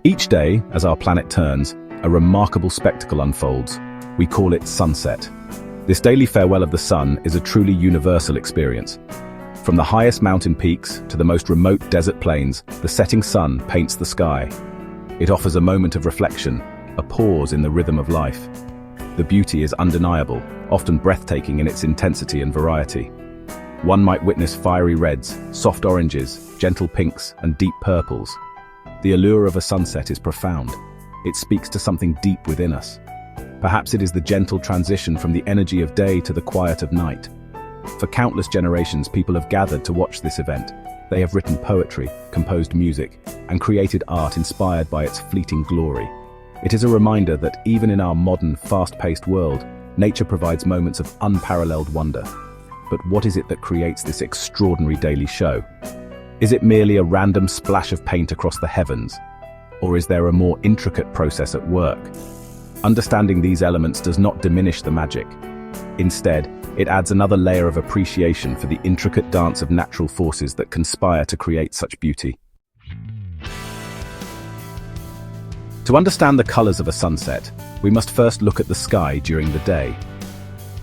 Each day, as our planet turns, a remarkable spectacle unfolds. We call it sunset. This daily farewell of the sun is a truly universal experience. From the highest mountain peaks to the most remote desert plains, the setting sun paints the sky. It offers a moment of reflection, a pause in the rhythm of life. The beauty is undeniable, often breathtaking in its intensity and variety. One might witness fiery reds, soft oranges, gentle pinks, and deep purples. The allure of a sunset is profound. It speaks to something deep within us. Perhaps it is the gentle transition from the energy of day to the quiet of night. For countless generations, people have gathered to watch this event. They have written poetry, composed music, and created art inspired by its fleeting glory. It is a reminder that even in our modern, fast-paced world, nature provides moments of unparalleled wonder. But what is it that creates this extraordinary daily show? Is it merely a random splash of paint across the heavens? Or is there a more intricate process at work? Understanding these elements does not diminish the magic. Instead, it adds another layer of appreciation for the intricate dance of natural forces that conspire to create such beauty. To understand the colors of a sunset, we must first look at the sky during the day.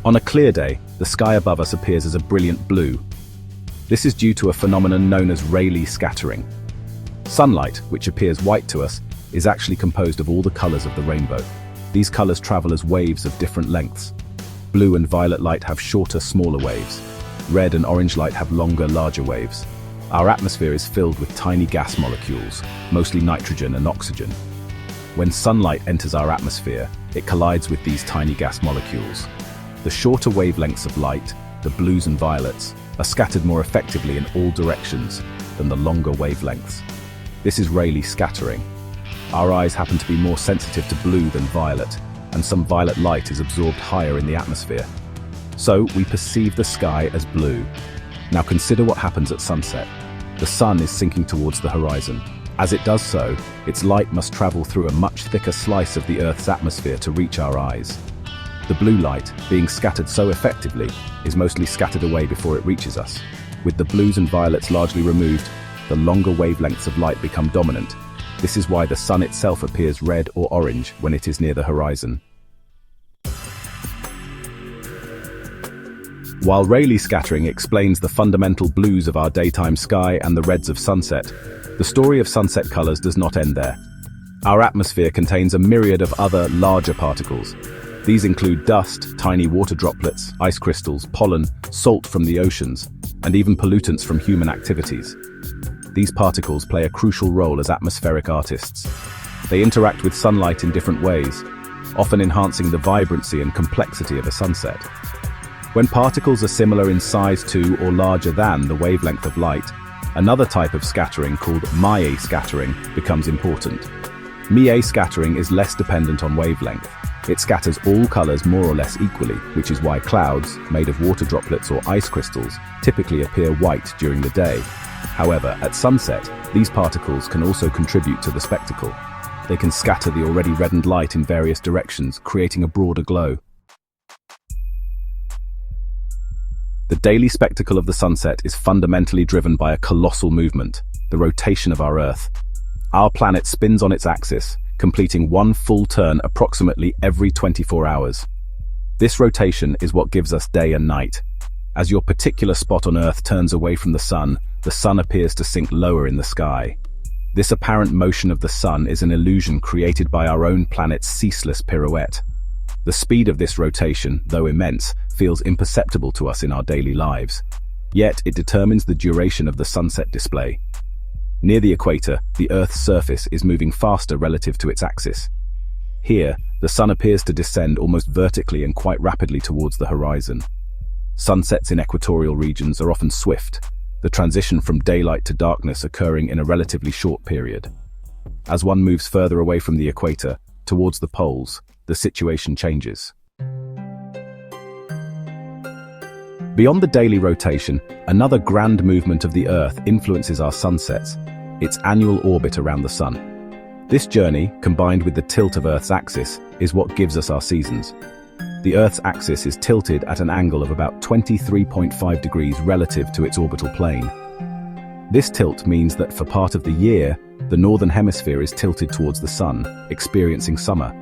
On a clear day, the sky above us appears as a brilliant blue. This is due to a phenomenon known as Rayleigh scattering. Sunlight, which appears white to us, is actually composed of all the colors of the rainbow. These colors travel as waves of different lengths. Blue and violet light have shorter, smaller waves. Red and orange light have longer, larger waves. Our atmosphere is filled with tiny gas molecules, mostly nitrogen and oxygen. When sunlight enters our atmosphere, it collides with these tiny gas molecules. The shorter wavelengths of light, the blues and violets, are scattered more effectively in all directions than the longer wavelengths. This is Rayleigh scattering. Our eyes happen to be more sensitive to blue than violet, and some violet light is absorbed higher in the atmosphere. So we perceive the sky as blue. Now consider what happens at sunset. The sun is sinking towards the horizon. As it does so, its light must travel through a much thicker slice of the Earth's atmosphere to reach our eyes. The blue light, being scattered so effectively, is mostly scattered away before it reaches us. With the blues and violets largely removed, the longer wavelengths of light become dominant. This is why the sun itself appears red or orange when it is near the horizon. While Rayleigh scattering explains the fundamental blues of our daytime sky and the reds of sunset, the story of sunset colors does not end there. Our atmosphere contains a myriad of other, larger particles. These include dust, tiny water droplets, ice crystals, pollen, salt from the oceans, and even pollutants from human activities. These particles play a crucial role as atmospheric artists. They interact with sunlight in different ways, often enhancing the vibrancy and complexity of a sunset. When particles are similar in size to or larger than the wavelength of light, another type of scattering called Mie scattering becomes important. Mie scattering is less dependent on wavelength. It scatters all colors more or less equally, which is why clouds, made of water droplets or ice crystals, typically appear white during the day. However, at sunset, these particles can also contribute to the spectacle. They can scatter the already reddened light in various directions, creating a broader glow. The daily spectacle of the sunset is fundamentally driven by a colossal movement, the rotation of our Earth. Our planet spins on its axis, completing one full turn approximately every 24 hours. This rotation is what gives us day and night. As your particular spot on Earth turns away from the sun appears to sink lower in the sky. This apparent motion of the sun is an illusion created by our own planet's ceaseless pirouette. The speed of this rotation, though immense, feels imperceptible to us in our daily lives. Yet it determines the duration of the sunset display. Near the equator, the Earth's surface is moving faster relative to its axis. Here, the sun appears to descend almost vertically and quite rapidly towards the horizon. Sunsets in equatorial regions are often swift, the transition from daylight to darkness occurring in a relatively short period. As one moves further away from the equator, towards the poles, the situation changes. Beyond the daily rotation, another grand movement of the Earth influences our sunsets, its annual orbit around the sun. This journey, combined with the tilt of Earth's axis, is what gives us our seasons. The Earth's axis is tilted at an angle of about 23.5 degrees relative to its orbital plane. This tilt means that for part of the year, the northern hemisphere is tilted towards the sun, experiencing summer.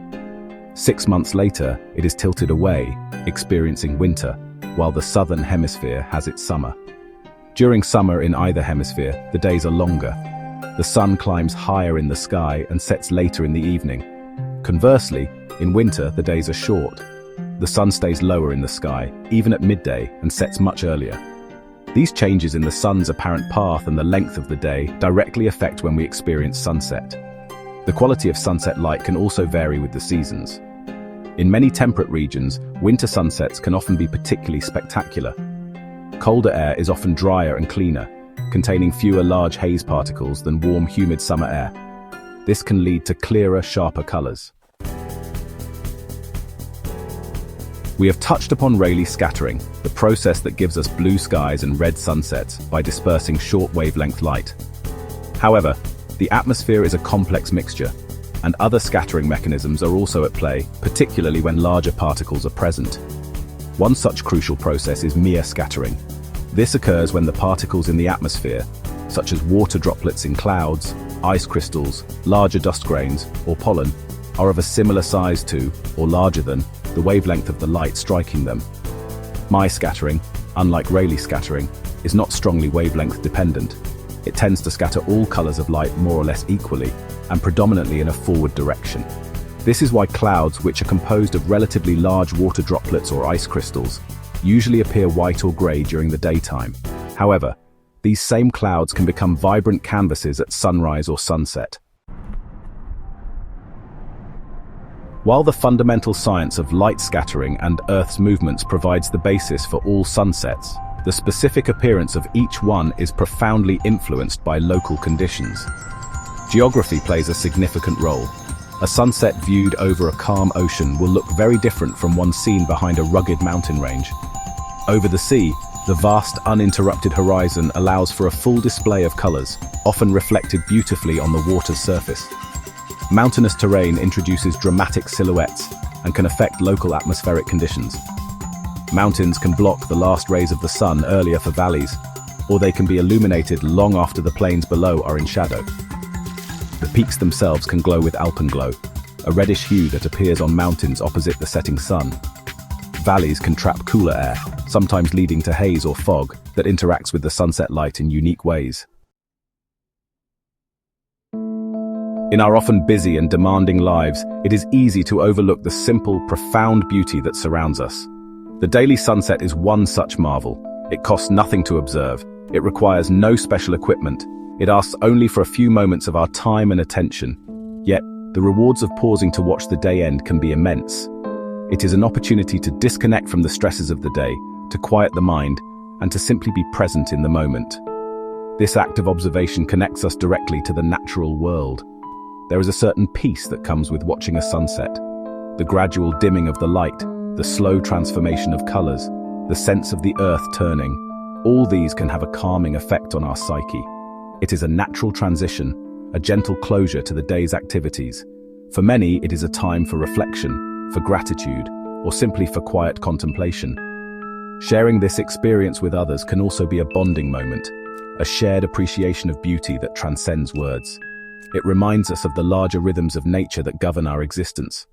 6 months later, it is tilted away, experiencing winter, while the southern hemisphere has its summer. During summer in either hemisphere, the days are longer. The sun climbs higher in the sky and sets later in the evening. Conversely, in winter, the days are short. The sun stays lower in the sky, even at midday, and sets much earlier. These changes in the sun's apparent path and the length of the day directly affect when we experience sunset. The quality of sunset light can also vary with the seasons. In many temperate regions, winter sunsets can often be particularly spectacular. Colder air is often drier and cleaner, containing fewer large haze particles than warm, humid summer air. This can lead to clearer, sharper colors. We have touched upon Rayleigh scattering, the process that gives us blue skies and red sunsets by dispersing short wavelength light. However, the atmosphere is a complex mixture, and other scattering mechanisms are also at play, particularly when larger particles are present. One such crucial process is mere scattering. This occurs when the particles in the atmosphere, such as water droplets in clouds, ice crystals, larger dust grains, or pollen, are of a similar size to, or larger than, the wavelength of the light striking them. My scattering, unlike Rayleigh scattering, is not strongly wavelength dependent. It tends to scatter all colors of light more or less equally, and predominantly in a forward direction. This is why clouds, which are composed of relatively large water droplets or ice crystals, usually appear white or gray during the daytime. However, these same clouds can become vibrant canvases at sunrise or sunset. While the fundamental science of light scattering and Earth's movements provides the basis for all sunsets, the specific appearance of each one is profoundly influenced by local conditions. Geography plays a significant role. A sunset viewed over a calm ocean will look very different from one seen behind a rugged mountain range. Over the sea, the vast, uninterrupted horizon allows for a full display of colors, often reflected beautifully on the water's surface. Mountainous terrain introduces dramatic silhouettes and can affect local atmospheric conditions. Mountains can block the last rays of the sun earlier for valleys, or they can be illuminated long after the plains below are in shadow. The peaks themselves can glow with alpenglow, a reddish hue that appears on mountains opposite the setting sun. Valleys can trap cooler air, sometimes leading to haze or fog that interacts with the sunset light in unique ways. In our often busy and demanding lives, it is easy to overlook the simple, profound beauty that surrounds us. The daily sunset is one such marvel. It costs nothing to observe. It requires no special equipment. It asks only for a few moments of our time and attention. Yet, the rewards of pausing to watch the day end can be immense. It is an opportunity to disconnect from the stresses of the day, to quiet the mind, and to simply be present in the moment. This act of observation connects us directly to the natural world. There is a certain peace that comes with watching a sunset. The gradual dimming of the light, the slow transformation of colors, the sense of the earth turning, all these can have a calming effect on our psyche. It is a natural transition, a gentle closure to the day's activities. For many, it is a time for reflection, for gratitude, or simply for quiet contemplation. Sharing this experience with others can also be a bonding moment, a shared appreciation of beauty that transcends words. It reminds us of the larger rhythms of nature that govern our existence.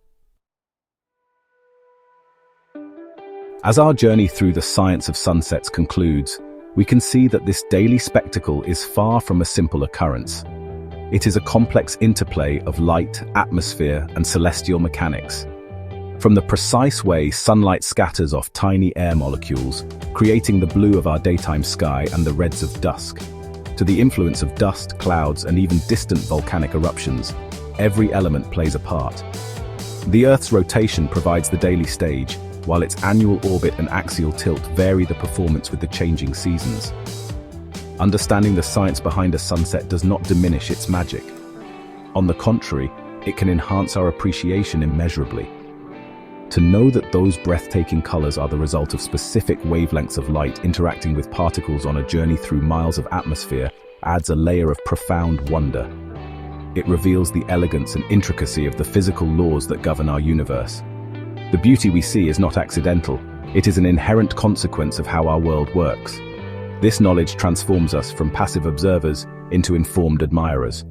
As our journey through the science of sunsets concludes, we can see that this daily spectacle is far from a simple occurrence. It is a complex interplay of light, atmosphere, and celestial mechanics. From the precise way sunlight scatters off tiny air molecules, creating the blue of our daytime sky and the reds of dusk, to the influence of dust, clouds, and even distant volcanic eruptions, every element plays a part. The Earth's rotation provides the daily stage, while its annual orbit and axial tilt vary the performance with the changing seasons. Understanding the science behind a sunset does not diminish its magic. On the contrary, it can enhance our appreciation immeasurably. To know that those breathtaking colors are the result of specific wavelengths of light interacting with particles on a journey through miles of atmosphere adds a layer of profound wonder. It reveals the elegance and intricacy of the physical laws that govern our universe. The beauty we see is not accidental. It is an inherent consequence of how our world works. This knowledge transforms us from passive observers into informed admirers.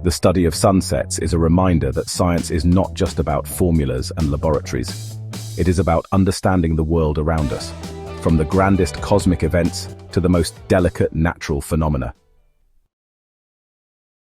The study of sunsets is a reminder that science is not just about formulas and laboratories. It is about understanding the world around us, from the grandest cosmic events to the most delicate natural phenomena.